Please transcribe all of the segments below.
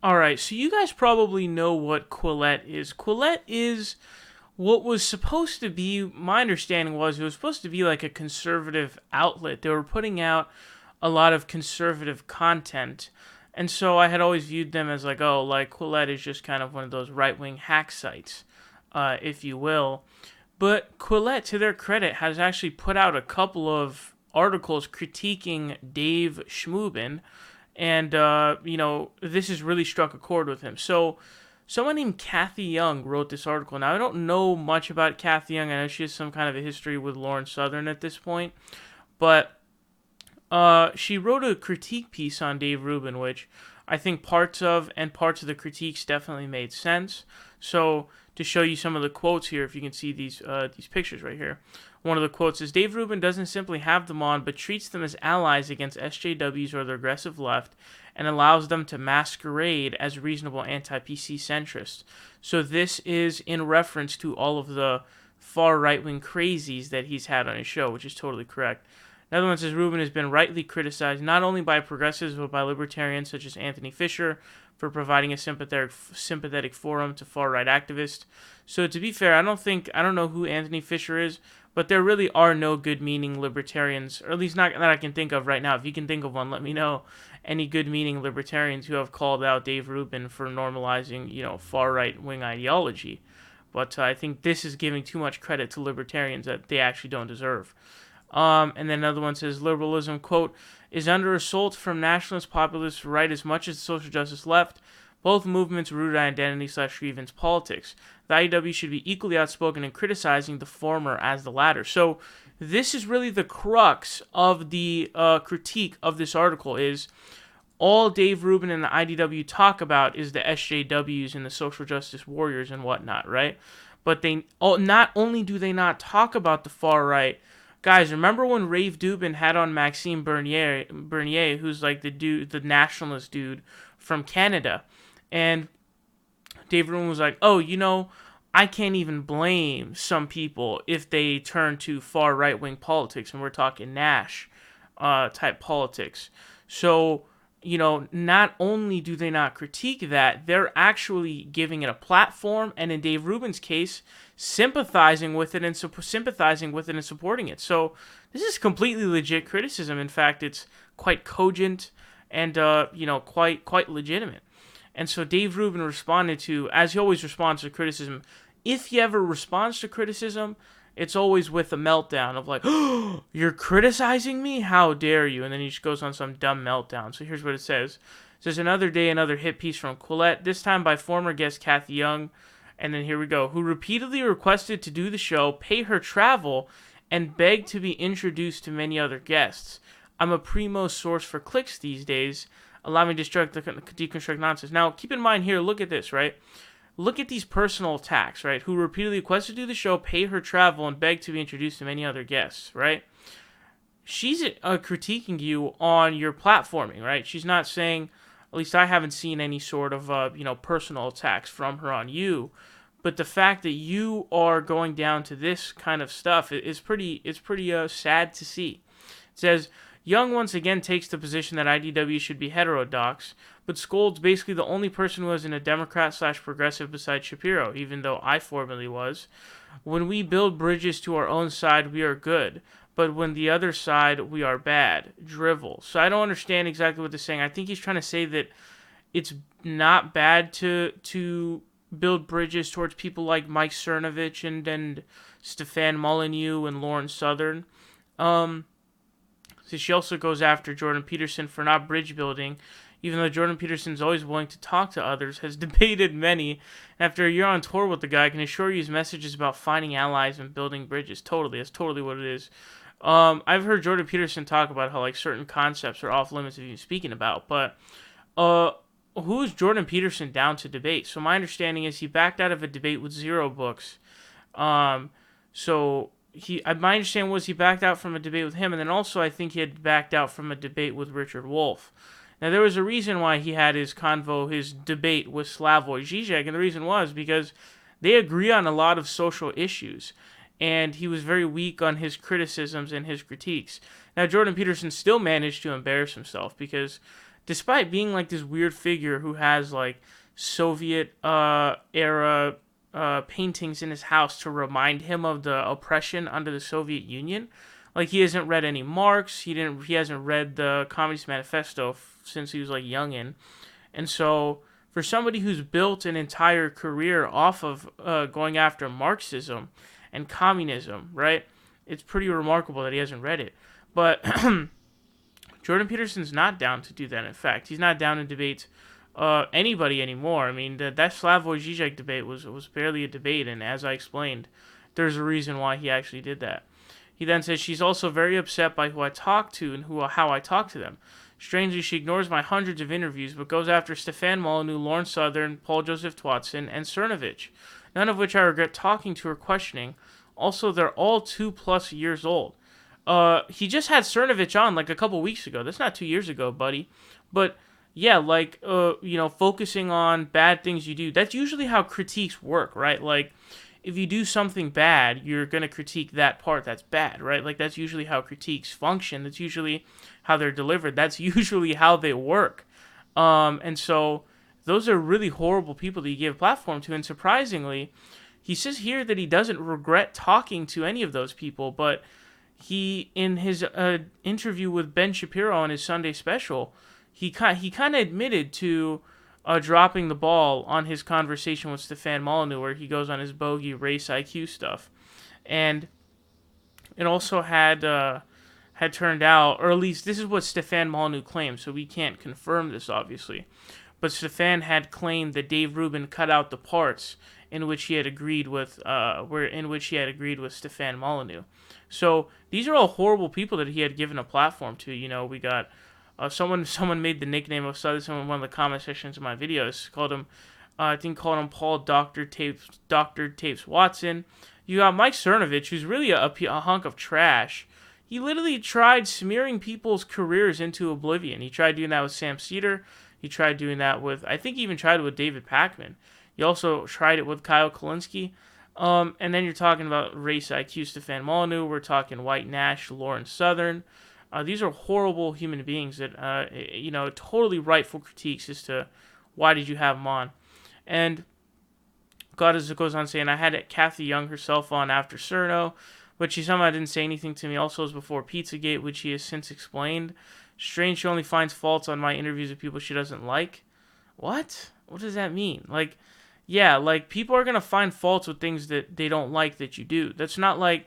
All right, so you guys probably know what Quillette is. Quillette is what was supposed to be, my understanding was, it was supposed to be like a conservative outlet. They were putting out a lot of conservative content. And so I had always viewed them as like, oh, like Quillette is just kind of one of those right wing hack sites, if you will. But Quillette, to their credit, has actually put out a couple of articles critiquing Dave Schmoobin, and this has really struck a chord with him. So someone named Kathy Young wrote this article. Now I don't know much about Kathy Young. I know she has some kind of a history with Lauren Southern at this point, but she wrote a critique piece on Dave Rubin, which I think parts of the critiques definitely made sense. So to show you some of the quotes here, if you can see these pictures right here, one of the quotes is, Dave Rubin doesn't simply have them on, but treats them as allies against SJWs or the aggressive left, and allows them to masquerade as reasonable anti-PC centrists. So this is in reference to all of the far right-wing crazies that he's had on his show, which is totally correct. Another one says Rubin has been rightly criticized not only by progressives but by libertarians such as Anthony Fisher for providing a sympathetic forum to far-right activists. So to be fair, I don't know who Anthony Fisher is, but there really are no good-meaning libertarians, or at least not that I can think of right now. If you can think of one, let me know. Any good-meaning libertarians who have called out Dave Rubin for normalizing, far-right-wing ideology. But I think this is giving too much credit to libertarians that they actually don't deserve. And then another one says, liberalism, quote, is under assault from nationalist populist right as much as the social justice left, both movements rooted in identity/grievance politics. The IEW should be equally outspoken in criticizing the former as the latter. So this is really the crux of the critique of this article is all Dave Rubin and the IDW talk about is the SJWs and the social justice warriors and whatnot, right? But not only do they not talk about the far right. Guys, remember when Rave Dubin had on Maxime Bernier, who's like the nationalist dude from Canada, and Dave Rubin was like, oh, I can't even blame some people if they turn to far right-wing politics, and we're talking Nash type politics. So, not only do they not critique that, they're actually giving it a platform, and in Dave Rubin's case, sympathizing with it and supporting it. So this is completely legit criticism. In fact, it's quite cogent and quite legitimate. And so Dave Rubin responded to, as he always responds to criticism, if he ever responds to criticism, it's always with a meltdown of like, oh, you're criticizing me? How dare you? And then he just goes on some dumb meltdown. So here's what it says. It says, another day, another hit piece from Quillette, this time by former guest Kathy Young. And then here we go. Who repeatedly requested to do the show, pay her travel, and begged to be introduced to many other guests. I'm a primo source for clicks these days. Allow me to deconstruct nonsense. Now, keep in mind here, look at this, right? Look at these personal attacks, right? Who repeatedly requested to do the show, pay her travel, and begged to be introduced to many other guests, right? She's critiquing you on your platforming, right? She's not saying, at least I haven't seen any sort of, personal attacks from her on you. But the fact that you are going down to this kind of stuff is pretty sad to see. It says, Young once again takes the position that IDW should be heterodox, but scolds basically the only person who was a Democrat/progressive besides Shapiro, even though I formerly was. When we build bridges to our own side, we are good. But when the other side, we are bad. Drivel. So I don't understand exactly what they're saying. I think he's trying to say that it's not bad to build bridges towards people like Mike Cernovich and Stefan Molyneux and Lauren Southern. So she also goes after Jordan Peterson for not bridge building, even though Jordan Peterson's always willing to talk to others, has debated many. After a year on tour with the guy, I can assure you his message is about finding allies and building bridges. Totally, that's totally what it is. I've heard Jordan Peterson talk about how like certain concepts are off limits of even speaking about, but who is Jordan Peterson down to debate? So my understanding is he backed out of a debate with Zero Books. My understanding was he backed out from a debate with him, and then also I think he had backed out from a debate with Richard Wolff. Now there was a reason why he had his debate with Slavoj Žižek, and the reason was because they agree on a lot of social issues, and he was very weak on his criticisms and his critiques. Now Jordan Peterson still managed to embarrass himself because despite being like this weird figure who has like Soviet era paintings in his house to remind him of the oppression under the Soviet Union. Like he hasn't read any Marx. He hasn't read the Communist Manifesto since he was like youngin'. And so for somebody who's built an entire career off of going after Marxism and communism, right? It's pretty remarkable that he hasn't read it. But Jordan Peterson's not down to do that. In fact, he's not down to debate anybody anymore. I mean, that Slavoj Žižek debate was barely a debate, and as I explained, there's a reason why he actually did that. He then says, she's also very upset by who I talk to and how I talk to them. Strangely, she ignores my hundreds of interviews, but goes after Stefan Molyneux, Lawrence Southern, Paul Joseph Twatson, and Cernovich, none of which I regret talking to or questioning. Also, they're all 2+ years old. He just had Cernovich on like a couple weeks ago. That's not 2 years ago, buddy. But yeah, like, focusing on bad things you do. That's usually how critiques work, right? Like, if you do something bad, you're going to critique that part that's bad, right? Like, that's usually how critiques function. That's usually how they're delivered. That's usually how they work. And so those are really horrible people that you give a platform to. And surprisingly, he says here that he doesn't regret talking to any of those people, but he, in his interview with Ben Shapiro on his Sunday special, he kind of admitted to dropping the ball on his conversation with Stefan Molyneux, where he goes on his bogey race IQ stuff. And it also had turned out, or at least this is what Stefan Molyneux claims, so we can't confirm this, obviously. But Stefan had claimed that Dave Rubin cut out the parts in which he had agreed with Stefan Molyneux. So these are all horrible people that he had given a platform to. You know, we got someone made the nickname of someone in one of the comment sections of my videos, called him Paul Dr. Tapes Watson. You got Mike Cernovich, who's really a hunk of trash. He literally tried smearing people's careers into oblivion. He tried doing that with Sam Cedar. He tried doing that with, I think he even tried it with David Pakman. He also tried it with Kyle Kulinski. And then you're talking about race IQ, Stefan Molyneux. We're talking White Nash, Lawrence Southern. These are horrible human beings that, totally rightful critiques as to why did you have them on. And God, as it goes on saying, I had Kathy Young herself on after Cerno, but she somehow didn't say anything to me. Also, it was before Pizzagate, which she has since explained. Strange, she only finds faults on my interviews with people she doesn't like. What? What does that mean? Like, yeah, like, people are going to find faults with things that they don't like that you do. That's not like,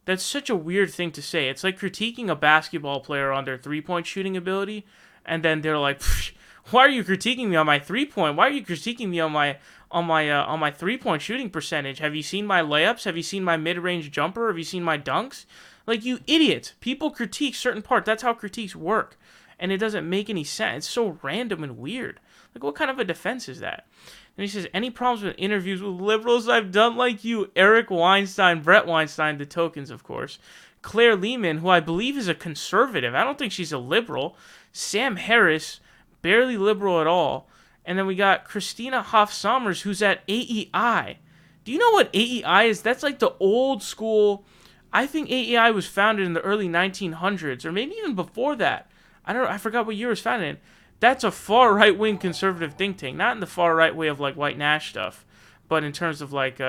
that's such a weird thing to say. It's like critiquing a basketball player on their three-point shooting ability, and then they're like, why are you critiquing me on my three-point? Why are you critiquing me on my three-point shooting percentage? Have you seen my layups? Have you seen my mid-range jumper? Have you seen my dunks? Like, you idiot. People critique certain parts. That's how critiques work. And it doesn't make any sense. It's so random and weird. Like, what kind of a defense is that? And he says, any problems with interviews with liberals I've done like you? Eric Weinstein, Brett Weinstein, the tokens, of course. Claire Lehman, who I believe is a conservative. I don't think she's a liberal. Sam Harris, barely liberal at all. And then we got Christina Hoff Sommers, who's at AEI. Do you know what AEI is? That's like the old school. I think AEI was founded in the early 1900s, or maybe even before that. I forgot what year it was founded in. That's a far right-wing conservative think tank. Not in the far right way of like White Nash stuff, but in terms of like,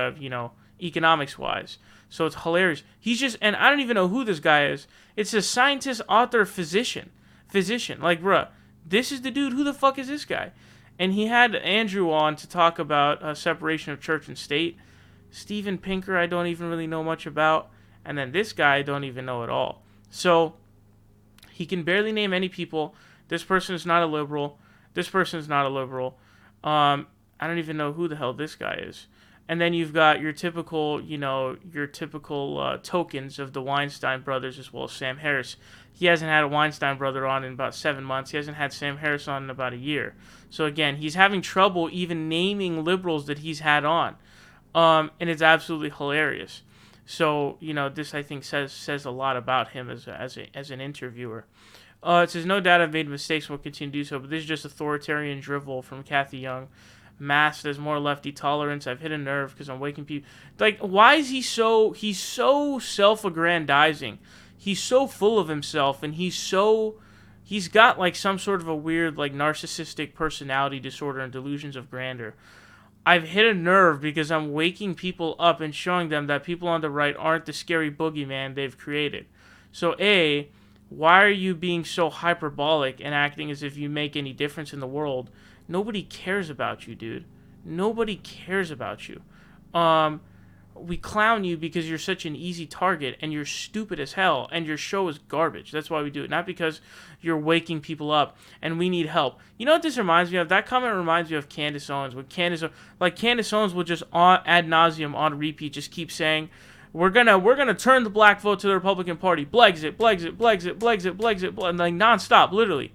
economics-wise. So it's hilarious. He's just, and I don't even know who this guy is. It's a scientist, author, physician. Like, bruh, this is the dude. Who the fuck is this guy? And he had Andrew on to talk about separation of church and state. Steven Pinker, I don't even really know much about. And then this guy, I don't even know at all. So he can barely name any people. This person is not a liberal. This person is not a liberal. I don't even know who the hell this guy is. And then you've got your typical, tokens of the Weinstein brothers, as well as Sam Harris. He hasn't had a Weinstein brother on in about 7 months. He hasn't had Sam Harris on in about a year. So again, he's having trouble even naming liberals that he's had on. And it's absolutely hilarious. So, this I think says a lot about him as an interviewer. It says, no doubt I've made mistakes and will continue to do so, but this is just authoritarian drivel from Kathy Young. Masked as more lefty tolerance. I've hit a nerve because I'm waking people. Like, why is he's so self-aggrandizing. He's so full of himself, and he's so He's got like some sort of a weird like narcissistic personality disorder and delusions of grandeur. I've hit a nerve because I'm waking people up and showing them that people on the right aren't the scary boogeyman they've created. So A, why are you being so hyperbolic and acting as if you make any difference in the world? Nobody cares about you, dude. Nobody cares about you. We clown you because you're such an easy target and you're stupid as hell and your show is garbage. That's why we do it. Not because you're waking people up and we need help. You know what this reminds me of? That comment reminds me of Candace Owens. When Candace Owens will just ad nauseum on repeat just keep saying, we're gonna turn the black vote to the Republican Party. Blexit, Blexit, Blexit, Blexit, Blexit, Blexit, like nonstop, literally.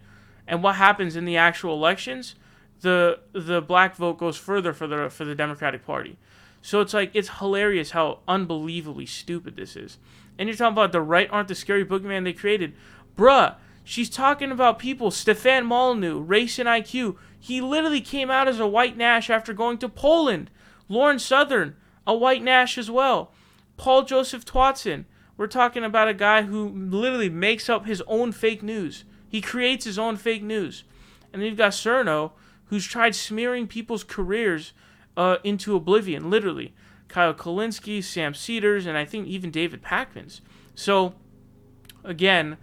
And what happens in the actual elections? The black vote goes further for the Democratic Party. So it's like, it's hilarious how unbelievably stupid this is. And you're talking about the right aren't the scary boogeyman they created. Bruh, she's talking about people. Stefan Molyneux, race and IQ. He literally came out as a white Nash after going to Poland. Lauren Southern, a white Nash as well. Paul Joseph Twatson. We're talking about a guy who literally makes up his own fake news. He creates his own fake news. And then you've got Cerno, who's tried smearing people's careers into oblivion, literally. Kyle Kulinski, Sam Cedars, and I think even David Pakman's. So, again,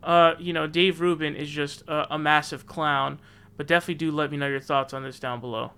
Dave Rubin is just a massive clown. But definitely do let me know your thoughts on this down below.